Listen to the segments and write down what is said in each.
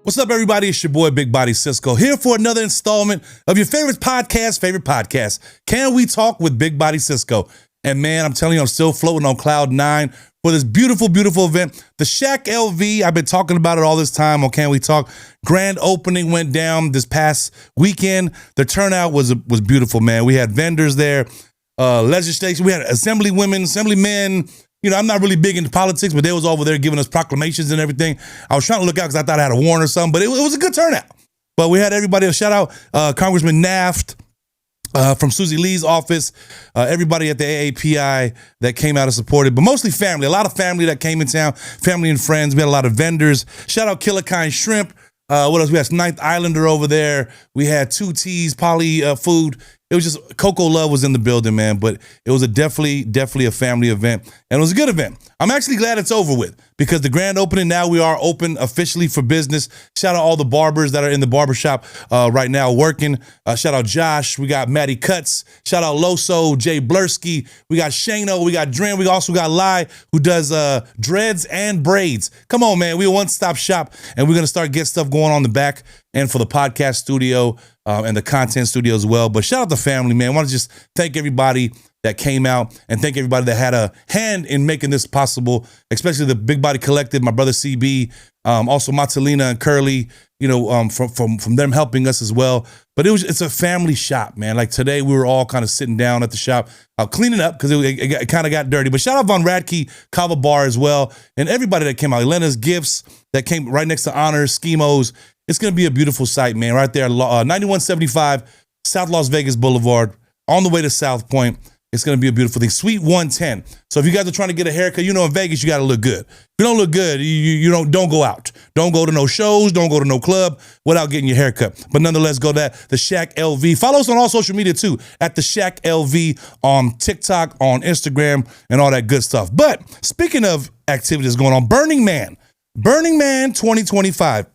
What's up, everybody? It's your boy, Big Body Cisco, here for another installment of your favorite podcast, Can We Talk with Big Body Cisco? And man, I'm telling you, I'm still floating on cloud nine for this beautiful, beautiful event. The Shaq LV, I've been talking about it all this time on Can We Talk. Grand opening went down this past weekend. The turnout was beautiful, man. We had vendors there, legislation. We had assembly women, assembly men. You know, I'm not really big into politics, but they was over there giving us proclamations and everything. I was trying to look out because I thought I had a warrant or something, but it was a good turnout. But we had everybody, a shout out Congressman Naft from Susie Lee's office, everybody at the AAPI that came out and supported, but mostly family. A lot of family that came in town, family and friends. We had a lot of vendors. Shout out Killer Kind Shrimp. What else? We had Ninth Islander over there. We had 2T's, Poly Food. It was just, Coco Love was in the building, man, but it was definitely a family event, and it was a good event. I'm actually glad it's over with because the grand opening, now we are open officially for business. Shout out all the barbers that are in the barbershop right now working. Shout out Josh. We got Maddie Cuts. Shout out Loso, Jay Blursky. We got Shano. We got Dren. We also got Lai, who does dreads and braids. Come on, man. We're a one-stop shop, and we're going to start getting stuff going on the back and for the podcast studio and the content studio as well. But shout out the family, man. I want to just thank everybody that came out and thank everybody that had a hand in making this possible, especially the Big Body Collective, my brother CB, also Matalina and Curly, you know, from them helping us as well. But it's a family shop, man. Like today, we were all kind of sitting down at the shop, cleaning up because it kind of got dirty. But shout out Von Radke, Kava Bar as well, and everybody that came out. Elena's Gifts that came right next to Honors, Schemos. It's going to be a beautiful site, man, right there, 9175 South Las Vegas Boulevard, on the way to South Point. It's going to be a beautiful thing. Suite 110. So if you guys are trying to get a haircut, you know, in Vegas, you got to look good. If you don't look good, you don't go out. Don't go to no shows. Don't go to no club without getting your haircut. But nonetheless, go to the Shaq LV. Follow us on all social media, too, at the Shaq LV on TikTok, on Instagram, and all that good stuff. But speaking of activities going on, Burning Man 2025.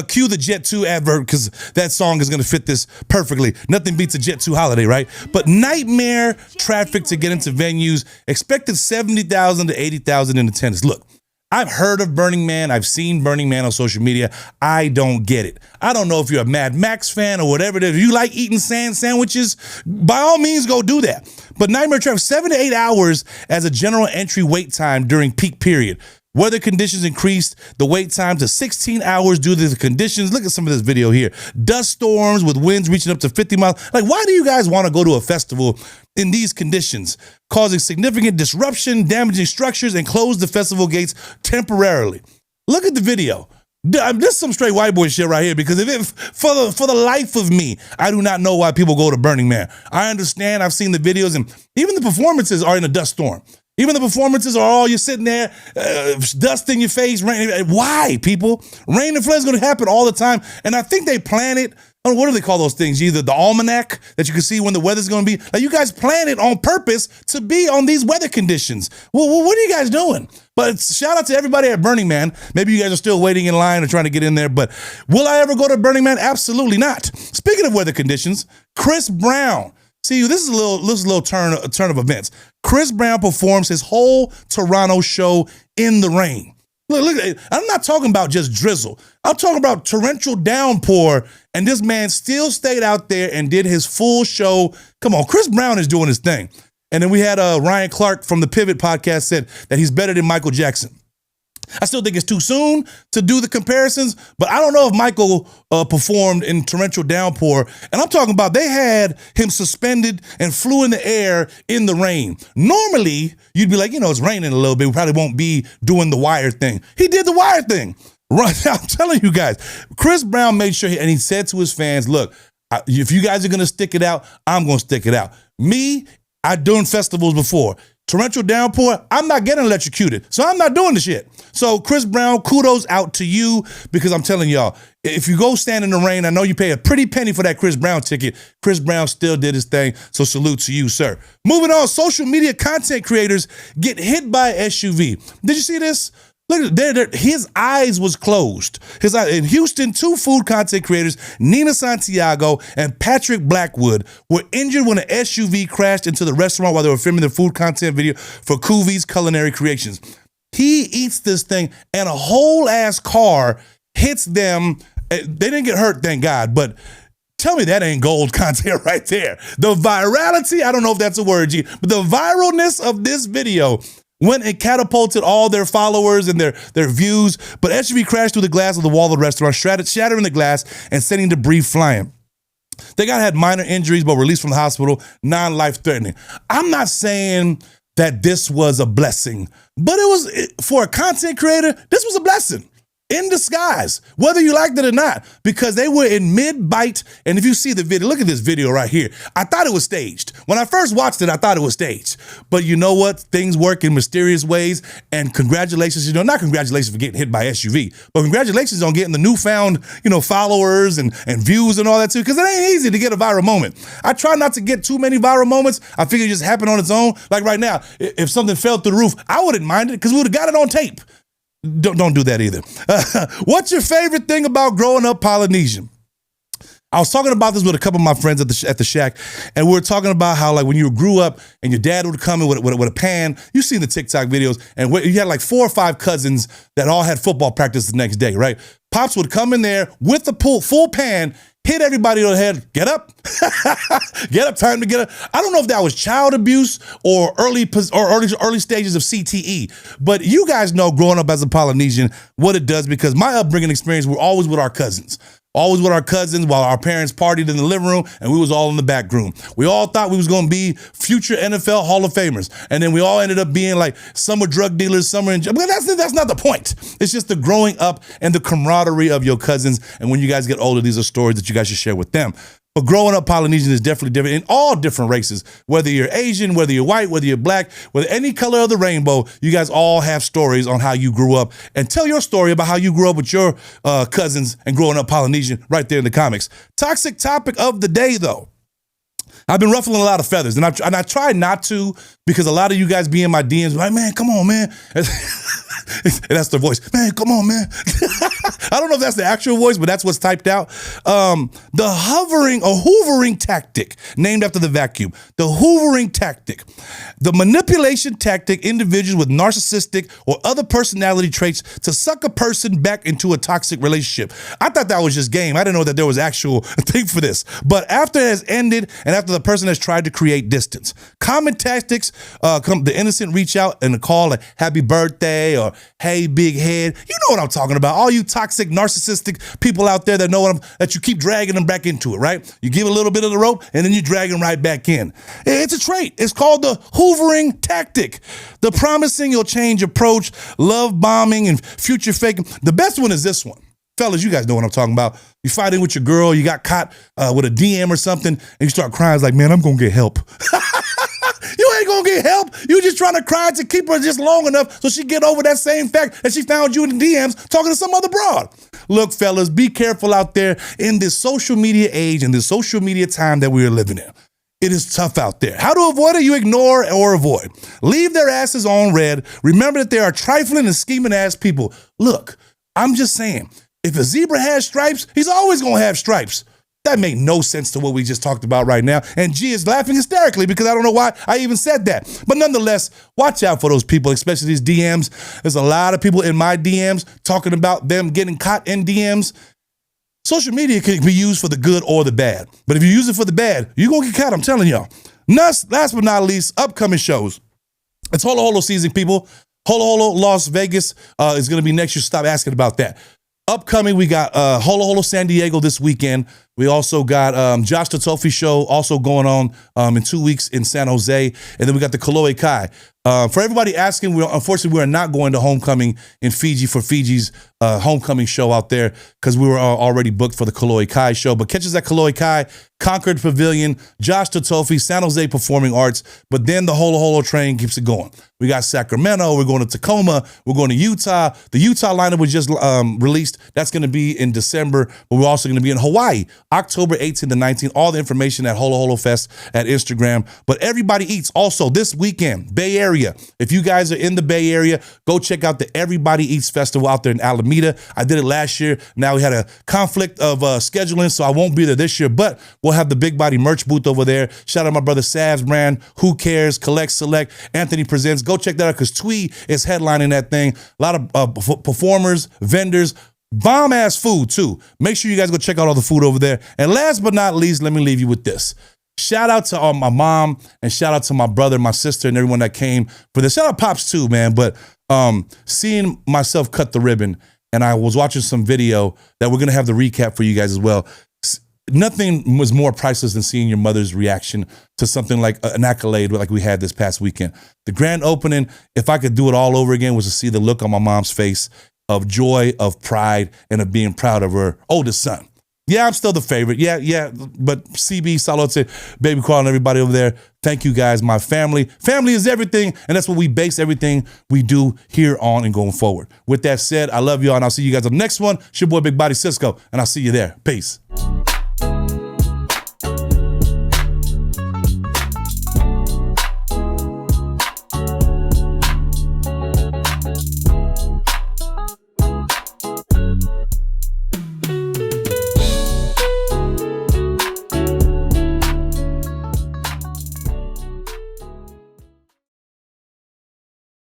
Cue the Jet 2 advert because that song is going to fit this perfectly. Nothing beats a Jet 2 holiday, right? But nightmare traffic to get into venues. Expected 70,000 to 80,000 in attendance. Look, I've heard of Burning Man. I've seen Burning Man on social media. I don't get it. I don't know if you're a Mad Max fan or whatever it is. If you like eating sand sandwiches, by all means, go do that. But nightmare traffic, 7 to 8 hours as a general entry wait time during peak period. Weather conditions increased the wait time to 16 hours due to the conditions. Look at some of this video here. Dust storms with winds reaching up to 50 miles. Like, why do you guys want to go to a festival in these conditions, causing significant disruption, damaging structures, and close the festival gates temporarily? Look at the video. This is some straight white boy shit right here, because for the life of me, I do not know why people go to Burning Man. I understand. I've seen the videos, and even the performances are in a dust storm. Even the performances are all, you're sitting there, dust in your face, rain. Why, people? Rain and flood is going to happen all the time. And I think they plan it. What do they call those things? Either the almanac that you can see when the weather's going to be. Like, you guys plan it on purpose to be on these weather conditions. Well, what are you guys doing? But shout out to everybody at Burning Man. Maybe you guys are still waiting in line or trying to get in there. But will I ever go to Burning Man? Absolutely not. Speaking of weather conditions, Chris Brown. See, this is a little turn of events. Chris Brown performs his whole Toronto show in the rain. Look, I'm not talking about just drizzle. I'm talking about torrential downpour, and this man still stayed out there and did his full show. Come on, Chris Brown is doing his thing. And then we had Ryan Clark from the Pivot podcast said that he's better than Michael Jackson. I still think it's too soon to do the comparisons, but I don't know if Michael performed in torrential downpour. And I'm talking about they had him suspended and flew in the air in the rain. Normally, you'd be like, you know, it's raining a little bit. We probably won't be doing the wire thing. He did the wire thing. Right. I'm telling you guys, Chris Brown made sure, and he said to his fans, look, if you guys are going to stick it out, I'm going to stick it out. Me, I've done festivals before. Torrential downpour, I'm not getting electrocuted, so I'm not doing the shit. So Chris Brown, kudos out to you, because I'm telling y'all, if you go stand in the rain, I know you pay a pretty penny for that Chris Brown ticket. Chris Brown still did his thing, so salute to you, sir. Moving on, social media content creators get hit by SUV. Did you see this? Look, his eyes was closed. In Houston, 2 food content creators, Nina Santiago and Patrick Blackwood, were injured when an SUV crashed into the restaurant while they were filming the food content video for Kuvi's Culinary Creations. He eats this thing, and a whole ass car hits them. They didn't get hurt, thank God, but tell me that ain't gold content right there. The virality, I don't know if that's a word, G, but the viralness of this video, when it catapulted all their followers and their views, but SUV crashed through the glass of the wall of the restaurant, shattering the glass and sending debris flying. The guy had minor injuries, but released from the hospital, non-life-threatening. I'm not saying that this was a blessing, but for a content creator, this was a blessing in disguise, whether you liked it or not, because they were in mid-bite. And if you see the video, look at this video right here. I thought it was staged. When I first watched it, I thought it was staged. But you know what? Things work in mysterious ways. And congratulations, not congratulations for getting hit by SUV, but congratulations on getting the newfound, followers and views and all that too, because it ain't easy to get a viral moment. I try not to get too many viral moments. I figure it just happened on its own. Like right now, if something fell through the roof, I wouldn't mind it because we would have got it on tape. Don't do that either. What's your favorite thing about growing up Polynesian? I was talking about this with a couple of my friends at the shack, and we were talking about how, like, when you grew up and your dad would come in with a pan. You've seen the TikTok videos, and you had like 4 or 5 cousins that all had football practice the next day, right? Pops would come in there with the full pan, hit everybody on the head, get up, get up, time to get up. I don't know if that was child abuse or early stages of CTE, but you guys know growing up as a Polynesian what it does, because my upbringing experience, we're always with our cousins. Always with our cousins while our parents partied in the living room and we was all in the back room. We all thought we was going to be future NFL Hall of Famers. And then we all ended up being like, some were drug dealers, some were in jail. But that's not the point. It's just the growing up and the camaraderie of your cousins. And when you guys get older, these are stories that you guys should share with them. But growing up Polynesian is definitely different in all different races. Whether you're Asian, whether you're white, whether you're black, whether any color of the rainbow, you guys all have stories on how you grew up. And tell your story about how you grew up with your cousins and growing up Polynesian right there in the comments. Toxic topic of the day, though. I've been ruffling a lot of feathers, and I try not to, because a lot of you guys be in my DMs like, man, come on, man. And that's the voice. Man, come on, man. I don't know if that's the actual voice, but that's what's typed out. The hoovering tactic, named after the vacuum. The hoovering tactic. The manipulation tactic individuals with narcissistic or other personality traits to suck a person back into a toxic relationship. I thought that was just game. I didn't know that there was actual thing for this. But after it has ended and after the person has tried to create distance. Common tactics, the innocent reach out and call like happy birthday or hey big head. You know what I'm talking about. All you toxic, narcissistic people out there that know that you keep dragging them back into it, right? You give a little bit of the rope and then you drag them right back in. It's a trait. It's called the hoovering tactic. The promising you'll change approach, love bombing and future faking. The best one is this one. Fellas, you guys know what I'm talking about. You fighting with your girl, you got caught with a DM or something, and you start crying. It's like, man, I'm going to get help. You ain't going to get help. You just trying to cry to keep her just long enough so she get over that same fact that she found you in the DMs talking to some other broad. Look, fellas, be careful out there in this social media age and this social media time that we are living in. It is tough out there. How to avoid it? You ignore or avoid. Leave their asses on red. Remember that there are trifling and scheming ass people. Look, I'm just saying, if a zebra has stripes, he's always going to have stripes. That made no sense to what we just talked about right now. And G is laughing hysterically because I don't know why I even said that. But nonetheless, watch out for those people, especially these DMs. There's a lot of people in my DMs talking about them getting caught in DMs. Social media can be used for the good or the bad. But if you use it for the bad, you're going to get caught, I'm telling y'all. Last but not least, upcoming shows. It's Holo Holo season, people. Holo Holo Las Vegas is going to be next year. Stop asking about that. Upcoming, we got Holo Holo San Diego this weekend. We also got Josh Totofi show also going on in 2 weeks in San Jose. And then we got the Kalohe Kai. For everybody asking, unfortunately, we are not going to Homecoming in Fiji for Fiji's homecoming show out there because we were already booked for the Kalohe Kai show. But catch us at Kalohe Kai, Concord Pavilion, Josh Totofi, San Jose Performing Arts. But then the Holo Holo train keeps it going. We got Sacramento. We're going to Tacoma. We're going to Utah. The Utah lineup was just released. That's going to be in December. But we're also going to be in Hawaii, October 18th to 19th. All the information at Holo Holo Fest at Instagram. But Everybody Eats also this weekend, Bay Area. If you guys are in the Bay Area, go check out the Everybody Eats Festival out there in Alameda. I did it last year. Now we had a conflict of scheduling, so I won't be there this year. But we'll have the Big Body merch booth over there. Shout out my brother Sav's brand. Who Cares? Collect, Select. Anthony Presents. Go check that out because Twee is headlining that thing. A lot of performers, vendors, Bomb ass food too. Make sure you guys go check out all the food over there. And last but not least, let me leave you with this. Shout out to my mom and shout out to my brother, my sister, and everyone that came for this. Shout out Pops too, man. But seeing myself cut the ribbon, and I was watching some video that we're gonna have the recap for you guys as well. Nothing was more priceless than seeing your mother's reaction to something like an accolade like we had this past weekend. The grand opening, if I could do it all over again, was to see the look on my mom's face of joy, of pride, and of being proud of her oldest son. Yeah, I'm still the favorite. Yeah. But CB, Salote, Baby Carl, and everybody over there, thank you guys, my family. Family is everything, and that's what we base everything we do here on and going forward. With that said, I love y'all, and I'll see you guys on the next one. It's your boy, Big Body Cisco, and I'll see you there. Peace.